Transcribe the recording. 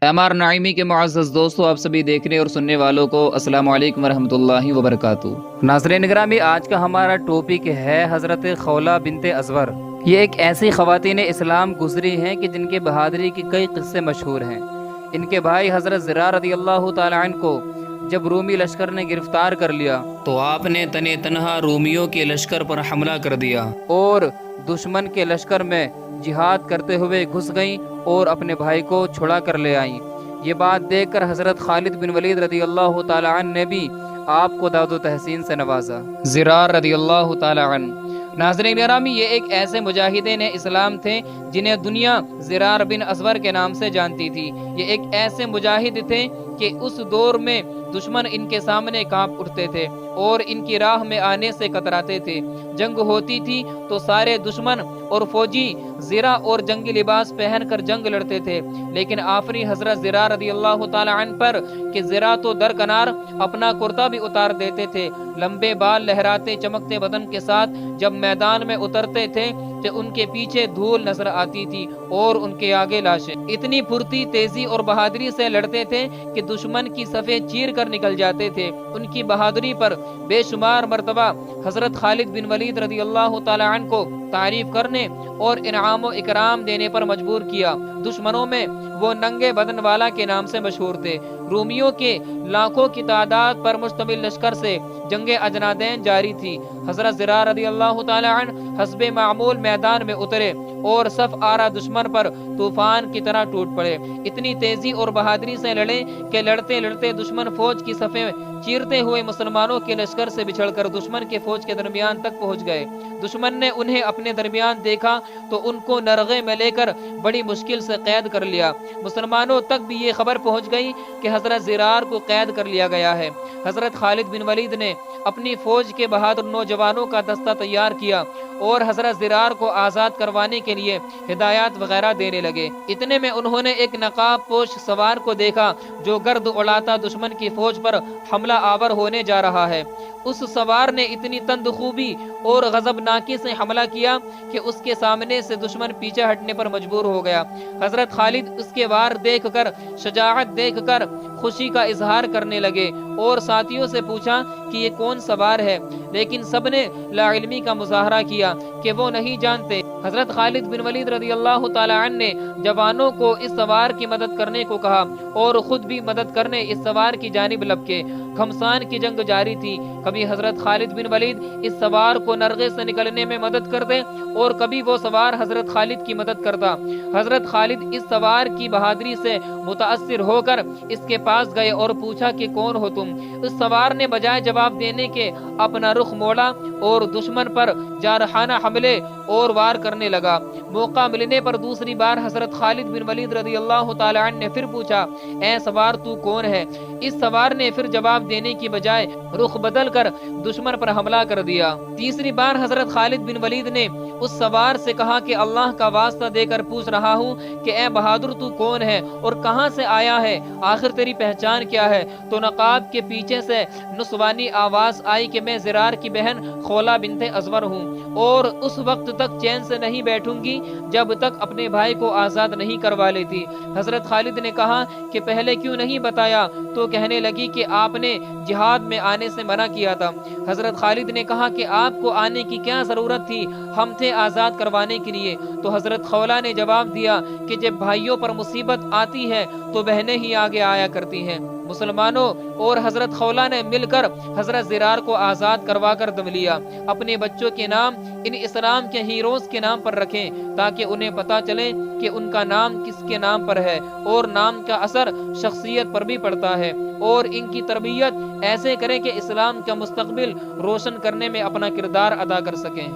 اعمار نعیمی کے معزز دوستو، آپ سبھی دیکھنے اور سننے والوں کو السلام علیکم ورحمۃ اللہ وبرکاتہ۔ ناظرین گرامی، آج کا ہمارا ٹاپک ہے حضرت خولہ بنت ازور۔ یہ ایک ایسی خواتین اسلام گزری ہیں کہ جن کے بہادری کے کئی قصے مشہور ہیں۔ ان کے بھائی حضرت زرار رضی اللہ تعالی عنہ کو جب رومی لشکر نے گرفتار کر لیا تو آپ نے تنے تنہا رومیوں کے لشکر پر حملہ کر دیا اور دشمن کے لشکر میں جہاد کرتے ہوئے گھس گئیں اور اپنے بھائی کو چھڑا کر لے آئیں۔ یہ بات دیکھ کر حضرت خالد بن ولید رضی اللہ تعالی عنہ نے بھی آپ کو داد و تحسین سے نوازا۔ زرار رضی اللہ تعالی عنہ، ناظرین گرامی، یہ ایک ایسے مجاہدین اسلام تھے جنہیں دنیا زرار بن ازور کے نام سے جانتی تھی۔ یہ ایک ایسے مجاہد تھے کہ اس دور میں دشمن ان کے سامنے کانپ اٹھتے تھے اور ان کی راہ میں آنے سے کتراتے تھے۔ جنگ ہوتی تھی تو سارے دشمن اور فوجی زرہ اور جنگی لباس پہن کر جنگ لڑتے تھے، لیکن آفری حضرت زرار رضی اللہ تعالی عنہ پر کہ زرہ تو درکنار اپنا کرتا بھی اتار دیتے تھے۔ لمبے بال لہراتے چمکتے بدن کے ساتھ جب میدان میں اترتے تھے تو ان کے پیچھے دھول نظر آتی تھی اور ان کے آگے لاشیں۔ اتنی پھرتی، تیزی اور بہادری سے لڑتے تھے کہ دشمن کی صفیں چیر کر نکل جاتے تھے۔ ان کی بہادری پر بے شمار مرتبہ حضرت خالد بن ولید رضی اللہ تعالی عنہ کو تعریف کرنے اور انعام و اکرام دینے پر مجبور کیا۔ دشمنوں میں وہ ننگے بدن والا کے نام سے مشہور تھے۔ رومیوں کے لاکھوں کی تعداد پر مشتمل لشکر سے جنگ اجنادین جاری تھی۔ حضرت زرار رضی اللہ تعالی عنہ حسب معمول میدان میں اترے اور صف آرا دشمن پر طوفان کی طرح ٹوٹ پڑے۔ اتنی تیزی اور بہادری سے لڑے کہ لڑتے لڑتے دشمن فوج کی صفیں چیرتے ہوئے مسلمانوں کے لشکر سے بچھڑ کر دشمن کے فوج کے درمیان تک پہنچ گئے۔ دشمن نے انہیں اپنے درمیان دیکھا تو ان کو نرغے میں لے کر بڑی مشکل سے قید کر لیا۔ مسلمانوں تک بھی یہ خبر پہنچ گئی کہ حضرت زرار کو قید کر لیا گیا ہے۔ حضرت خالد بن ولید نے اپنی فوج کے بہادر نوجوانوں کا دستہ تیار کیا اور حضرت زرار کو آزاد کروانے کے لیے ہدایات وغیرہ دینے لگے۔ اتنے میں انہوں نے ایک نقاب پوش سوار کو دیکھا جو گرد اڑاتا دشمن کی فوج پر حملہ آور ہونے جا رہا ہے۔ اس سوار نے اتنی تند خوبی اور غضبناکی سے حملہ کیا کہ اس کے سامنے سے دشمن پیچھے ہٹنے پر مجبور ہو گیا۔ حضرت خالد اس کے وار دیکھ کر، شجاعت دیکھ کر خوشی کا اظہار کرنے لگے اور ساتھیوں سے پوچھا کہ یہ کون سوار ہے، لیکن سب نے لا علمی کا مظاہرہ کیا کہ وہ نہیں جانتے۔ حضرت خالد بن ولید رضی اللہ تعالی عنہ نے جوانوں کو اس سوار کی مدد کرنے کو کہا اور خود بھی مدد کرنے اس سوار کی جانب لپکے۔ گھمسان کی جنگ جاری تھی۔ کبھی حضرت خالد بن ولید اس سوار کو نرغے سے نکلنے میں مدد کرتے اور کبھی وہ سوار حضرت خالد کی مدد کرتا۔ حضرت خالد اس سوار کی بہادری سے متاثر ہو کر اس کے پاس گئے اور پوچھا کہ کون ہو تم؟ اس سوار نے بجائے جواب دینے کے اپنا رخ موڑا اور دشمن پر جارحانہ حملے اور وار کرنے لگا۔ موقع ملنے پر دوسری بار حضرت خالد بن ولید رضی اللہ تعالی عنہ نے پھر پوچھا، اے سوار تو کون ہے؟ اس سوار نے پھر جواب دینے کی بجائے رخ بدل کر دشمن پر حملہ کر دیا۔ تیسری بار حضرت خالد بن ولید نے اس سوار سے کہا کہ اللہ کا واسطہ دے کر پوچھ رہا ہوں کہ اے بہادر تو کون ہے اور کہاں سے آیا ہے؟ آخر تیری پہچان کیا ہے؟ تو نقاب کے پیچھے سے نسوانی آواز آئی کہ میں زرار کی بہن خولہ بنت ازور ہوں اور اس وقت تک چین سے نہیں بیٹھوں گی جب تک اپنے بھائی کو آزاد نہیں کروا لیتی۔ حضرت خالد نے کہا کہ پہلے کیوں نہیں بتایا؟ تو کہنے لگی کہ آپ نے جہاد میں آنے سے منع کیا تھا۔ حضرت خالد نے کہا کہ آپ کو آنے کی کیا ضرورت تھی؟ ہم تھے آزاد کروانے کے لیے۔ تو حضرت خولہ نے جواب دیا کہ جب بھائیوں پر مصیبت آتی ہے تو بہنیں ہی آگے آیا کرتی ہیں۔ مسلمانوں اور حضرت خولہ نے مل کر حضرت زرار کو آزاد کروا کر دم لیا۔ اپنے بچوں کے نام ان اسلام کے ہیروز کے نام پر رکھیں تاکہ انہیں پتا چلے کہ ان کا نام کس کے نام پر ہے اور نام کا اثر شخصیت پر بھی پڑتا ہے، اور ان کی تربیت ایسے کریں کہ اسلام کا مستقبل روشن کرنے میں اپنا کردار ادا کر سکیں۔